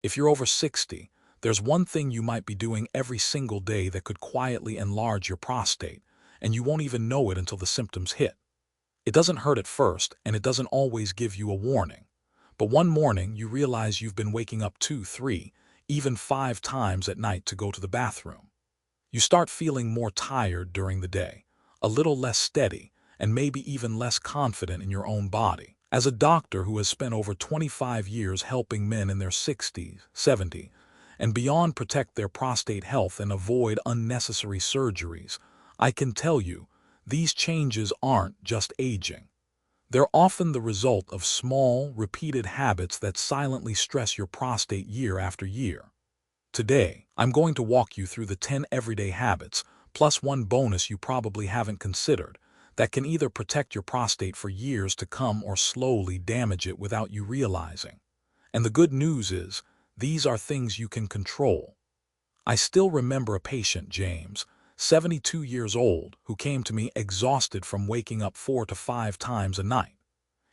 If you're over 60, there's one thing you might be doing every single day that could quietly enlarge your prostate, and you won't even know it until the symptoms hit. It doesn't hurt at first, and it doesn't always give you a warning. But one morning, you realize you've been waking up 2, 3, even 5 times at night to go to the bathroom. You start feeling more tired during the day, a little less steady, and maybe even less confident in your own body. As a doctor who has spent over 25 years helping men in their 60s, 70s, and beyond protect their prostate health and avoid unnecessary surgeries, I can tell you, these changes aren't just aging. They're often the result of small, repeated habits that silently stress your prostate year after year. Today, I'm going to walk you through the 10 everyday habits, plus one bonus you probably haven't considered, that can either protect your prostate for years to come or slowly damage it without you realizing. And the good news is, these are things you can control. I still remember a patient, James, 72 years old, who came to me exhausted from waking up 4 to 5 times a night.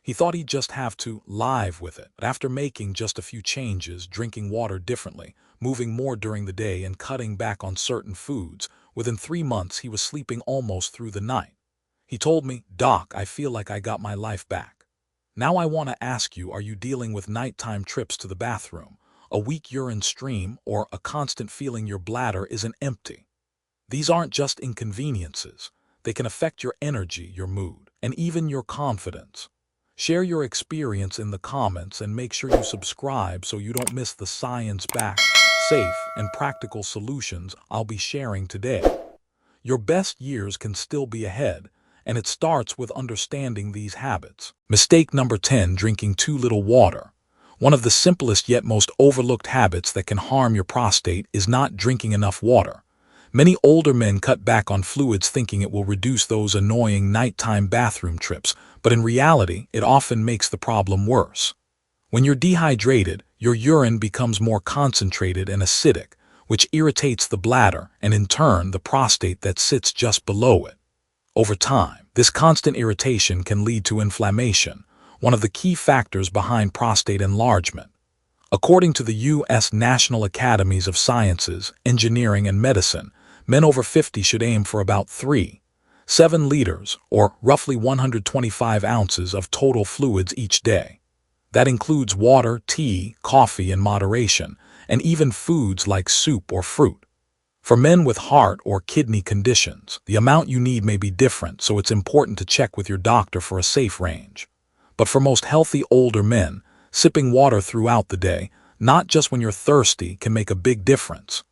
He thought he'd just have to live with it, but after making just a few changes, drinking water differently, moving more during the day, and cutting back on certain foods, within 3 months he was sleeping almost through the night. He told me, "Doc, I feel like I got my life back." Now I want to ask you, are you dealing with nighttime trips to the bathroom, a weak urine stream, or a constant feeling your bladder isn't empty? These aren't just inconveniences. They can affect your energy, your mood, and even your confidence. Share your experience in the comments and make sure you subscribe so you don't miss the science-backed, safe, and practical solutions I'll be sharing today. Your best years can still be ahead, and it starts with understanding these habits. Mistake number 10, drinking too little water. One of the simplest yet most overlooked habits that can harm your prostate is not drinking enough water. Many older men cut back on fluids thinking it will reduce those annoying nighttime bathroom trips, but in reality, it often makes the problem worse. When you're dehydrated, your urine becomes more concentrated and acidic, which irritates the bladder and in turn the prostate that sits just below it. Over time, this constant irritation can lead to inflammation, one of the key factors behind prostate enlargement. According to the U.S. National Academies of Sciences, Engineering, and Medicine, men over 50 should aim for about 3.7 liters, or roughly 125 ounces of total fluids each day. That includes water, tea, coffee in moderation, and even foods like soup or fruit. For men with heart or kidney conditions, the amount you need may be different, so it's important to check with your doctor for a safe range. But for most healthy older men, sipping water throughout the day, not just when you're thirsty, can make a big difference.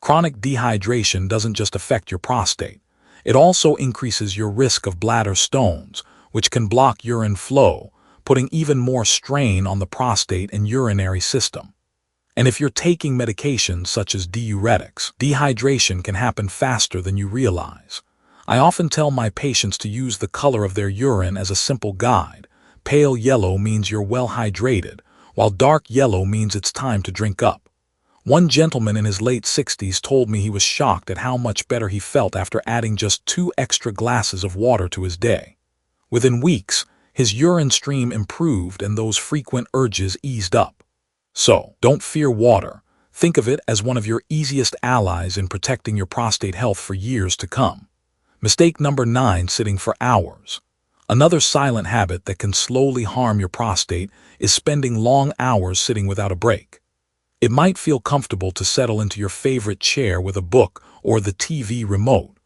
Chronic dehydration doesn't just affect your prostate. It also increases your risk of bladder stones, which can block urine flow, putting even more strain on the prostate and urinary system. And if you're taking medications such as diuretics, dehydration can happen faster than you realize. I often tell my patients to use the color of their urine as a simple guide. Pale yellow means you're well hydrated, while dark yellow means it's time to drink up. One gentleman in his late 60s told me he was shocked at how much better he felt after adding just 2 extra glasses of water to his day. Within weeks, his urine stream improved and those frequent urges eased up. So, don't fear water. Think of it as one of your easiest allies in protecting your prostate health for years to come. Mistake number 9, sitting for hours. Another silent habit that can slowly harm your prostate is spending long hours sitting without a break. It might feel comfortable to settle into your favorite chair with a book or the TV remote,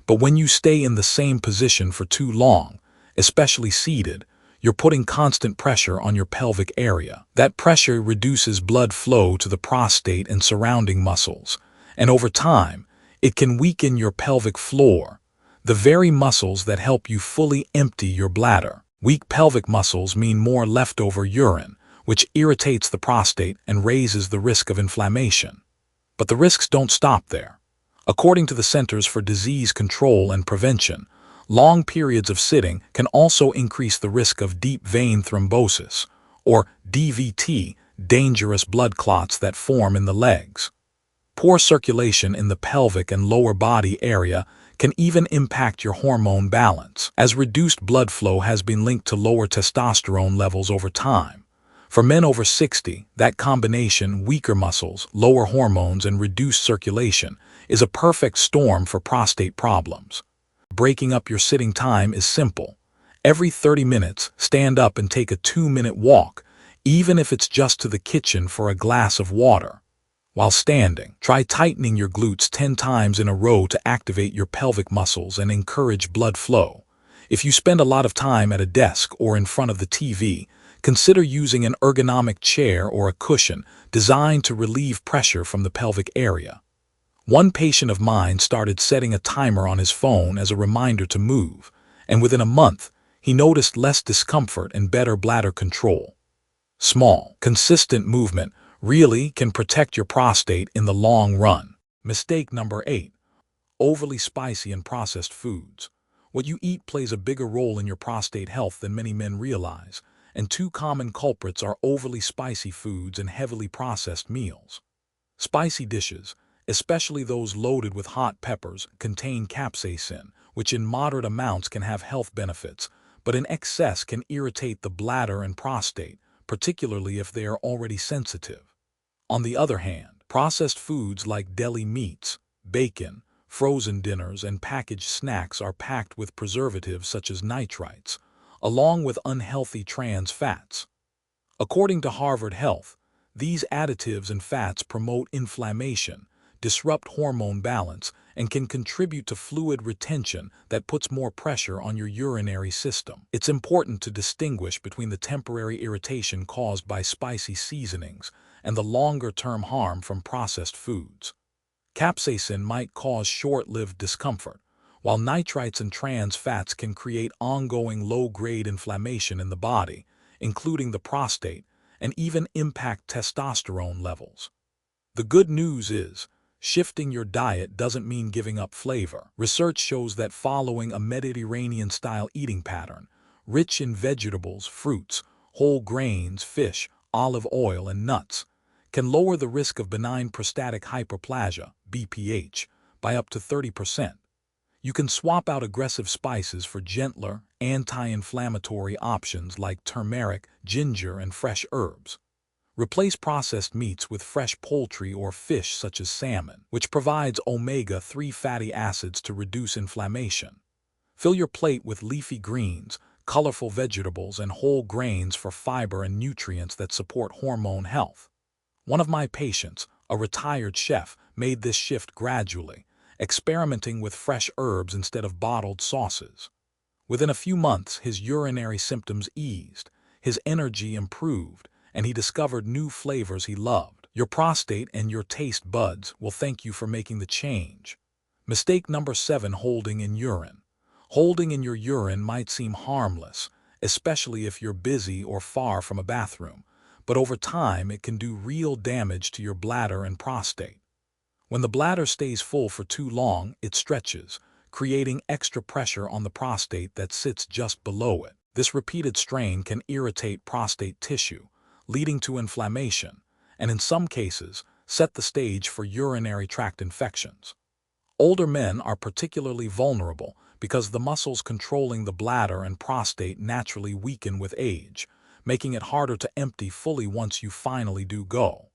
but when you stay in the same position for too long, especially seated, you're putting constant pressure on your pelvic area. That pressure reduces blood flow to the prostate and surrounding muscles, and over time, it can weaken your pelvic floor, the very muscles that help you fully empty your bladder. Weak pelvic muscles mean more leftover urine, which irritates the prostate and raises the risk of inflammation. But the risks don't stop there. According to the Centers for Disease Control and Prevention, long periods of sitting can also increase the risk of deep vein thrombosis, or DVT, dangerous blood clots that form in the legs. Poor circulation in the pelvic and lower body area can even impact your hormone balance, as reduced blood flow has been linked to lower testosterone levels over time. For men over 60, that combination, weaker muscles, lower hormones, and reduced circulation, is a perfect storm for prostate problems. Breaking up your sitting time is simple. Every 30 minutes, stand up and take a 2-minute walk, even if it's just to the kitchen for a glass of water. While standing, try tightening your glutes 10 times in a row to activate your pelvic muscles and encourage blood flow. If you spend a lot of time at a desk or in front of the TV, consider using an ergonomic chair or a cushion designed to relieve pressure from the pelvic area. One patient of mine started setting a timer on his phone as a reminder to move, and within a month, he noticed less discomfort and better bladder control. Small, consistent movement really can protect your prostate in the long run. Mistake number 8. Overly spicy and processed foods. What you eat plays a bigger role in your prostate health than many men realize, and two common culprits are overly spicy foods and heavily processed meals. Spicy dishes, especially those loaded with hot peppers, contain capsaicin, which in moderate amounts can have health benefits, but in excess can irritate the bladder and prostate, particularly if they are already sensitive. On the other hand, processed foods like deli meats, bacon, frozen dinners, and packaged snacks are packed with preservatives such as nitrites, along with unhealthy trans fats. According to Harvard Health, these additives and fats promote inflammation, disrupt hormone balance, and can contribute to fluid retention that puts more pressure on your urinary system. It's important to distinguish between the temporary irritation caused by spicy seasonings and the longer-term harm from processed foods. Capsaicin might cause short-lived discomfort, while nitrites and trans fats can create ongoing low-grade inflammation in the body, including the prostate, and even impact testosterone levels. The good news is, shifting your diet doesn't mean giving up flavor. Research shows that following a Mediterranean-style eating pattern, rich in vegetables, fruits, whole grains, fish, olive oil, and nuts, can lower the risk of benign prostatic hyperplasia, BPH, by up to 30%. You can swap out aggressive spices for gentler, anti-inflammatory options like turmeric, ginger, and fresh herbs. Replace processed meats with fresh poultry or fish such as salmon, which provides omega-3 fatty acids to reduce inflammation. Fill your plate with leafy greens, colorful vegetables, and whole grains for fiber and nutrients that support hormone health. One of my patients, a retired chef, made this shift gradually, experimenting with fresh herbs instead of bottled sauces. Within a few months, his urinary symptoms eased, his energy improved, and he discovered new flavors he loved. Your prostate and your taste buds will thank you for making the change. Mistake number 7. Holding in urine. Holding in your urine might seem harmless, especially if you're busy or far from a bathroom, but over time it can do real damage to your bladder and prostate. When the bladder stays full for too long, it stretches, creating extra pressure on the prostate that sits just below it. This repeated strain can irritate prostate tissue, leading to inflammation, and in some cases, set the stage for urinary tract infections. Older men are particularly vulnerable because the muscles controlling the bladder and prostate naturally weaken with age, making it harder to empty fully once you finally do go.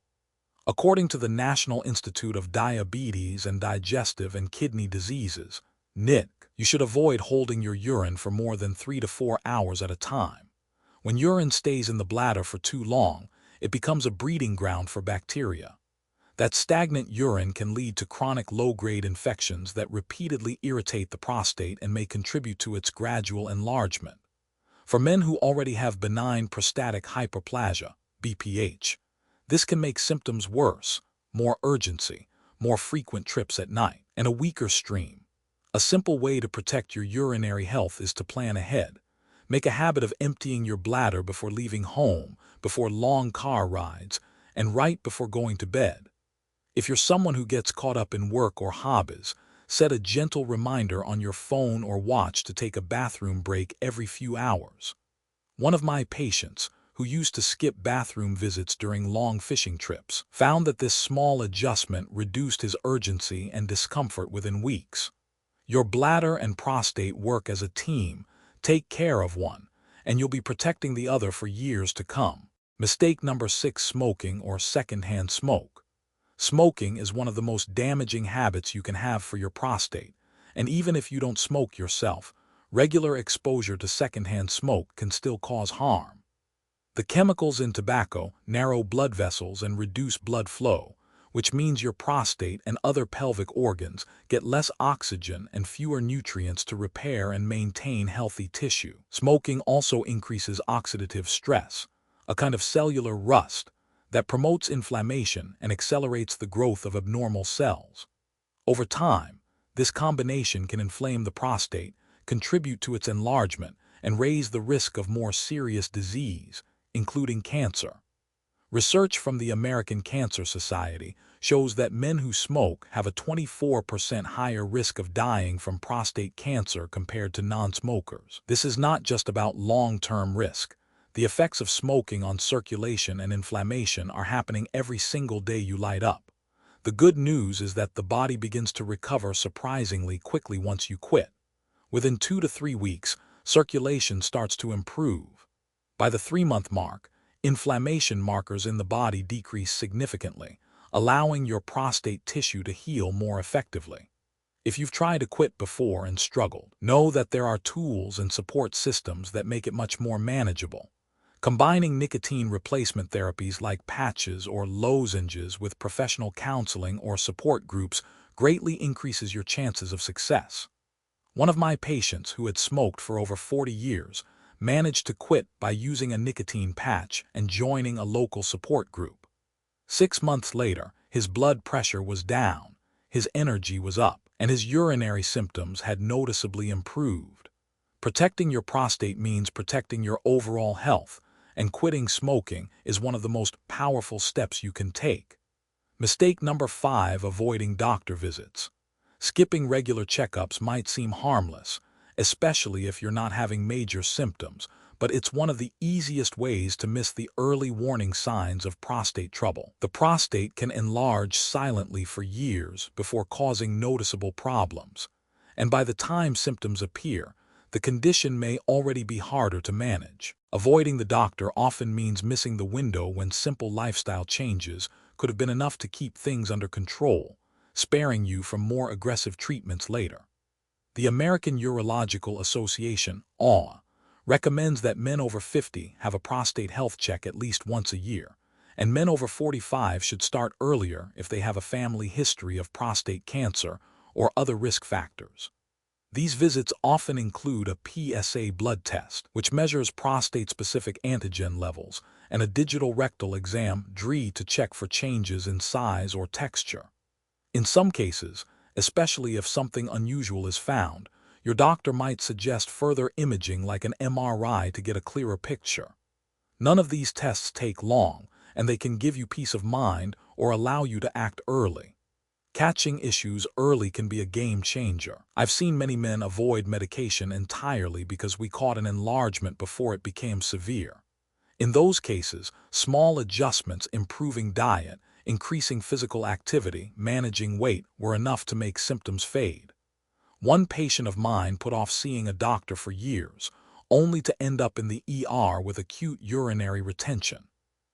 According to the National Institute of Diabetes and Digestive and Kidney Diseases, NIDC, you should avoid holding your urine for more than 3 to 4 hours at a time. When urine stays in the bladder for too long, it becomes a breeding ground for bacteria. That stagnant urine can lead to chronic low-grade infections that repeatedly irritate the prostate and may contribute to its gradual enlargement. For men who already have benign prostatic hyperplasia, BPH, this can make symptoms worse, more urgency, more frequent trips at night, and a weaker stream. A simple way to protect your urinary health is to plan ahead. Make a habit of emptying your bladder before leaving home, before long car rides, and right before going to bed. If you're someone who gets caught up in work or hobbies, set a gentle reminder on your phone or watch to take a bathroom break every few hours. One of my patients, who used to skip bathroom visits during long fishing trips, found that this small adjustment reduced his urgency and discomfort within weeks. Your bladder and prostate work as a team. Take care of one, and you'll be protecting the other for years to come. Mistake number 6: smoking or secondhand smoke. Smoking is one of the most damaging habits you can have for your prostate, and even if you don't smoke yourself, regular exposure to secondhand smoke can still cause harm. The chemicals in tobacco narrow blood vessels and reduce blood flow, which means your prostate and other pelvic organs get less oxygen and fewer nutrients to repair and maintain healthy tissue. Smoking also increases oxidative stress, a kind of cellular rust that promotes inflammation and accelerates the growth of abnormal cells. Over time, this combination can inflame the prostate, contribute to its enlargement, and raise the risk of more serious disease, including cancer. Research from the American Cancer Society shows that men who smoke have a 24% higher risk of dying from prostate cancer compared to non-smokers. This is not just about long-term risk. The effects of smoking on circulation and inflammation are happening every single day you light up. The good news is that the body begins to recover surprisingly quickly once you quit. Within 2 to 3 weeks, circulation starts to improve. By the 3-month mark, inflammation markers in the body decrease significantly, allowing your prostate tissue to heal more effectively. If you've tried to quit before and struggled, know that there are tools and support systems that make it much more manageable. Combining nicotine replacement therapies like patches or lozenges with professional counseling or support groups greatly increases your chances of success. One of my patients who had smoked for over 40 years managed to quit by using a nicotine patch and joining a local support group. 6 months later, his blood pressure was down, his energy was up, and his urinary symptoms had noticeably improved. Protecting your prostate means protecting your overall health, and quitting smoking is one of the most powerful steps you can take. Mistake number 5: avoiding doctor visits. Skipping regular checkups might seem harmless, especially if you're not having major symptoms, but it's one of the easiest ways to miss the early warning signs of prostate trouble. The prostate can enlarge silently for years before causing noticeable problems, and by the time symptoms appear, the condition may already be harder to manage. Avoiding the doctor often means missing the window when simple lifestyle changes could have been enough to keep things under control, sparing you from more aggressive treatments later. The American Urological Association, AUA, recommends that men over 50 have a prostate health check at least once a year, and men over 45 should start earlier if they have a family history of prostate cancer or other risk factors. These visits often include a PSA blood test, which measures prostate-specific antigen levels, and a digital rectal exam (DRE) to check for changes in size or texture. In some cases, especially if something unusual is found, your doctor might suggest further imaging like an MRI to get a clearer picture. None of these tests take long, and they can give you peace of mind or allow you to act early. Catching issues early can be a game changer. I've seen many men avoid medication entirely because we caught an enlargement before it became severe. In those cases, small adjustments, improving diet, increasing physical activity, managing weight, were enough to make symptoms fade. One patient of mine put off seeing a doctor for years, only to end up in the ER with acute urinary retention.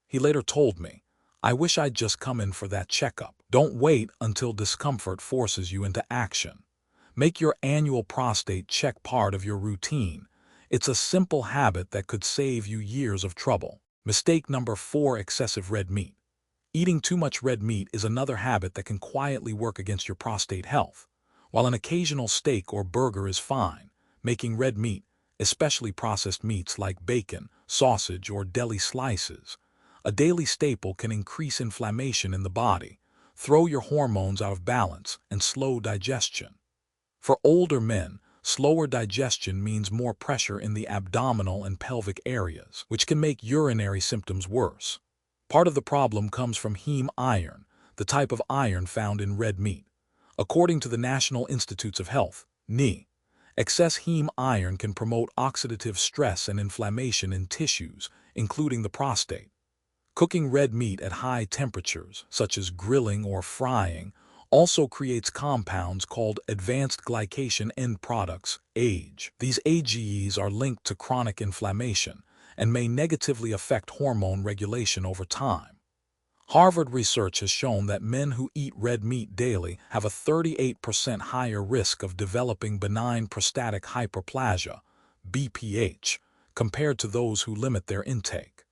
He later told me, "I wish I'd just come in for that checkup." Don't wait until discomfort forces you into action. Make your annual prostate check part of your routine. It's a simple habit that could save you years of trouble. Mistake number 4: excessive red meat. Eating too much red meat is another habit that can quietly work against your prostate health. While an occasional steak or burger is fine, making red meat, especially processed meats like bacon, sausage, or deli slices, a daily staple can increase inflammation in the body, throw your hormones out of balance, and slow digestion. For older men, slower digestion means more pressure in the abdominal and pelvic areas, which can make urinary symptoms worse. Part of the problem comes from heme iron, the type of iron found in red meat. According to the National Institutes of Health, (NI), excess heme iron can promote oxidative stress and inflammation in tissues, including the prostate. Cooking red meat at high temperatures, such as grilling or frying, also creates compounds called advanced glycation end products, AGE. These AGEs are linked to chronic inflammation, and may negatively affect hormone regulation over time. Harvard research has shown that men who eat red meat daily have a 38% higher risk of developing benign prostatic hyperplasia, BPH, compared to those who limit their intake.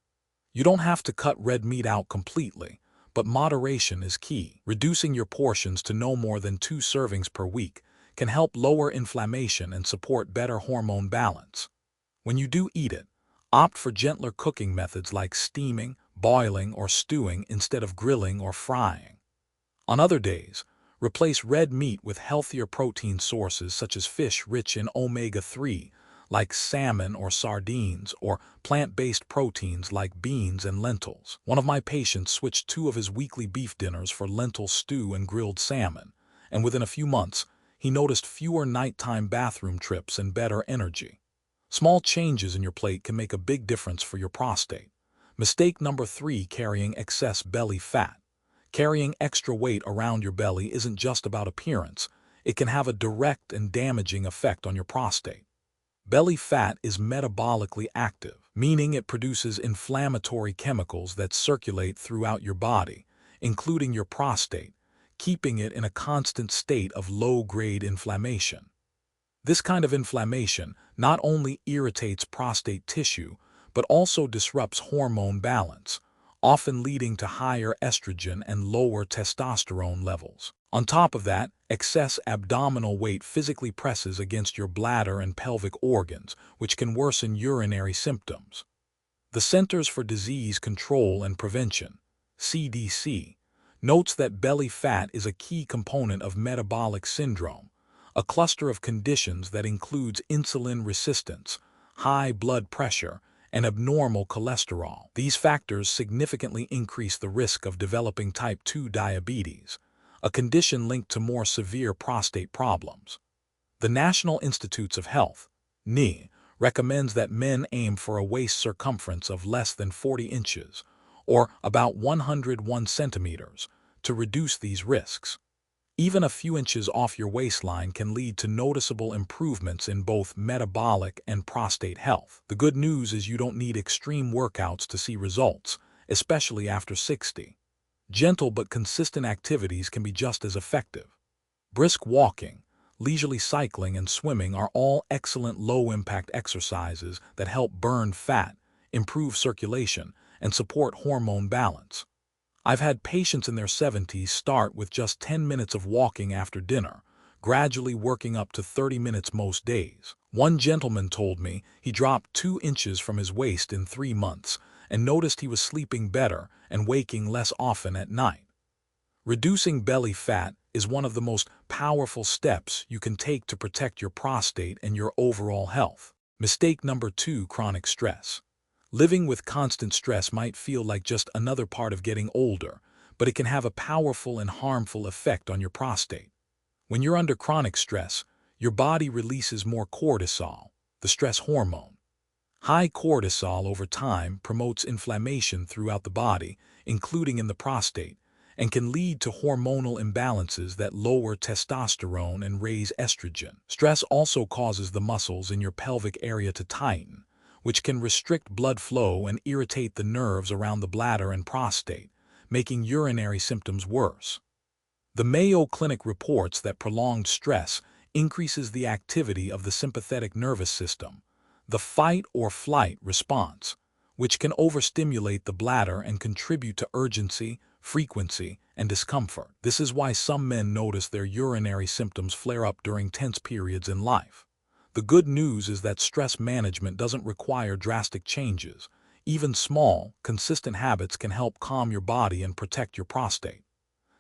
You don't have to cut red meat out completely, but moderation is key. Reducing your portions to no more than 2 servings per week can help lower inflammation and support better hormone balance. When you do eat it, opt for gentler cooking methods like steaming, boiling, or stewing instead of grilling or frying. On other days, replace red meat with healthier protein sources such as fish rich in omega-3, like salmon or sardines, or plant-based proteins like beans and lentils. One of my patients switched 2 of his weekly beef dinners for lentil stew and grilled salmon, and within a few months, he noticed fewer nighttime bathroom trips and better energy. Small changes in your plate can make a big difference for your prostate. Mistake number 3: carrying excess belly fat. Carrying extra weight around your belly isn't just about appearance. It can have a direct and damaging effect on your prostate. Belly fat is metabolically active, meaning it produces inflammatory chemicals that circulate throughout your body, including your prostate, keeping it in a constant state of low-grade inflammation. This kind of inflammation not only irritates prostate tissue, but also disrupts hormone balance, often leading to higher estrogen and lower testosterone levels. On top of that, excess abdominal weight physically presses against your bladder and pelvic organs, which can worsen urinary symptoms. The Centers for Disease Control and Prevention, CDC, notes that belly fat is a key component of metabolic syndrome, a cluster of conditions that includes insulin resistance, high blood pressure, and abnormal cholesterol. These factors significantly increase the risk of developing type 2 diabetes, a condition linked to more severe prostate problems. The National Institutes of Health, NIH, recommends that men aim for a waist circumference of less than 40 inches, or about 101 centimeters, to reduce these risks. Even a few inches off your waistline can lead to noticeable improvements in both metabolic and prostate health. The good news is you don't need extreme workouts to see results, especially after 60. Gentle but consistent activities can be just as effective. Brisk walking, leisurely cycling, and swimming are all excellent low-impact exercises that help burn fat, improve circulation, and support hormone balance. I've had patients in their 70s start with just 10 minutes of walking after dinner, gradually working up to 30 minutes most days. One gentleman told me he dropped 2 inches from his waist in 3 months and noticed he was sleeping better and waking less often at night. Reducing belly fat is one of the most powerful steps you can take to protect your prostate and your overall health. Mistake number 2: chronic stress. Living with constant stress might feel like just another part of getting older, but it can have a powerful and harmful effect on your prostate. When you're under chronic stress, your body releases more cortisol, the stress hormone. High cortisol over time promotes inflammation throughout the body, including in the prostate, and can lead to hormonal imbalances that lower testosterone and raise estrogen. Stress also causes the muscles in your pelvic area to tighten, which can restrict blood flow and irritate the nerves around the bladder and prostate, making urinary symptoms worse. The Mayo Clinic reports that prolonged stress increases the activity of the sympathetic nervous system, the fight or flight response, which can overstimulate the bladder and contribute to urgency, frequency, and discomfort. This is why some men notice their urinary symptoms flare up during tense periods in life. The good news is that stress management doesn't require drastic changes. Even small, consistent habits can help calm your body and protect your prostate.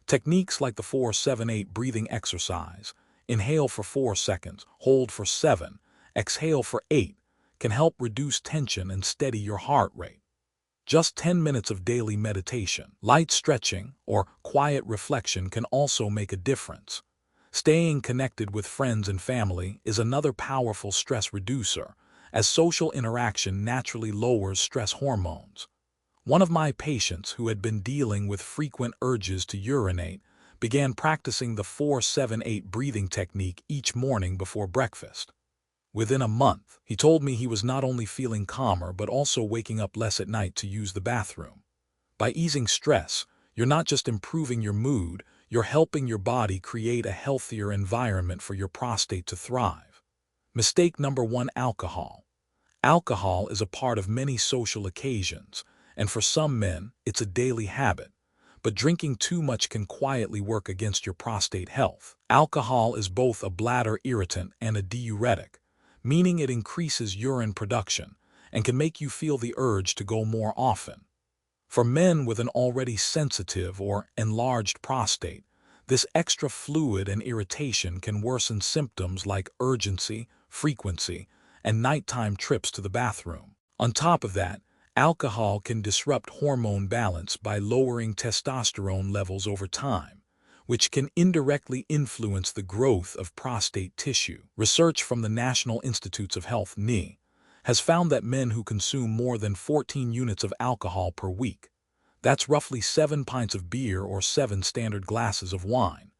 Techniques like the 4-7-8 breathing exercise, inhale for 4 seconds, hold for 7, exhale for 8, can help reduce tension and steady your heart rate. Just 10 minutes of daily meditation, light stretching, or quiet reflection can also make a difference. Staying connected with friends and family is another powerful stress reducer, as social interaction naturally lowers stress hormones. One of my patients who had been dealing with frequent urges to urinate began practicing the 4-7-8 breathing technique each morning before breakfast. Within a month, he told me he was not only feeling calmer but also waking up less at night to use the bathroom. By easing stress, you're not just improving your mood, you're helping your body create a healthier environment for your prostate to thrive. Mistake number 1: alcohol. Alcohol is a part of many social occasions, and for some men, it's a daily habit. But drinking too much can quietly work against your prostate health. Alcohol is both a bladder irritant and a diuretic, meaning it increases urine production and can make you feel the urge to go more often. For men with an already sensitive or enlarged prostate, this extra fluid and irritation can worsen symptoms like urgency, frequency, and nighttime trips to the bathroom. On top of that, alcohol can disrupt hormone balance by lowering testosterone levels over time, which can indirectly influence the growth of prostate tissue. Research from the National Institutes of Health (NI) has found that men who consume more than 14 units of alcohol per week, that's roughly 7 pints of beer or 7 standard glasses of wine,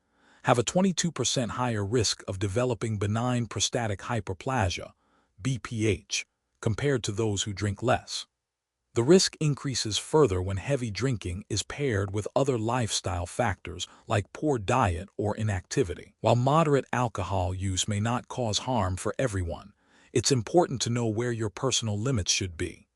have a 22% higher risk of developing benign prostatic hyperplasia, BPH, compared to those who drink less. The risk increases further when heavy drinking is paired with other lifestyle factors like poor diet or inactivity. While moderate alcohol use may not cause harm for everyone, it's important to know where your personal limits should be.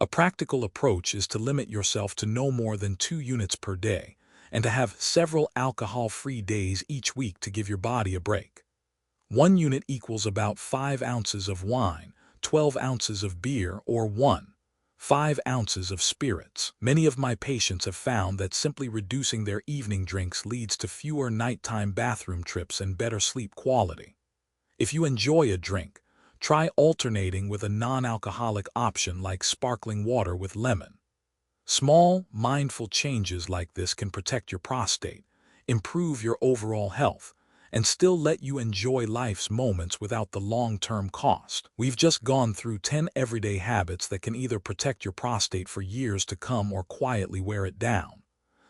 A practical approach is to limit yourself to no more than 2 units per day and to have several alcohol-free days each week to give your body a break. 1 unit equals about 5 ounces of wine, 12 ounces of beer, or 5 ounces of spirits. Many of my patients have found that simply reducing their evening drinks leads to fewer nighttime bathroom trips and better sleep quality. If you enjoy a drink, try alternating with a non-alcoholic option like sparkling water with lemon. Small, mindful changes like this can protect your prostate, improve your overall health, and still let you enjoy life's moments without the long-term cost. We've just gone through 10 everyday habits that can either protect your prostate for years to come or quietly wear it down.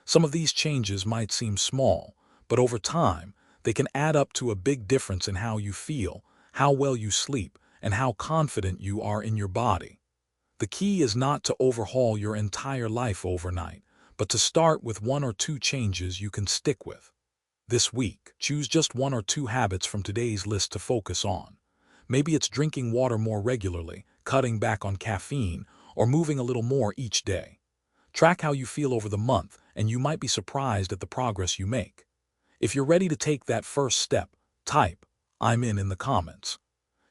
Some of these changes might seem small, but over time, they can add up to a big difference in how you feel, how well you sleep, and how confident you are in your body. The key is not to overhaul your entire life overnight, but to start with 1 or 2 changes you can stick with. This week, choose just 1 or 2 habits from today's list to focus on. Maybe it's drinking water more regularly, cutting back on caffeine, or moving a little more each day. Track how you feel over the month, and you might be surprised at the progress you make. If you're ready to take that first step, type "I'm in" the comments.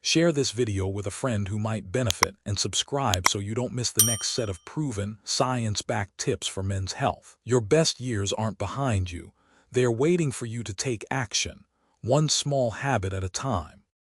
Share this video with a friend who might benefit and subscribe so you don't miss the next set of proven, science-backed tips for men's health. Your best years aren't behind you. They are waiting for you to take action, one small habit at a time.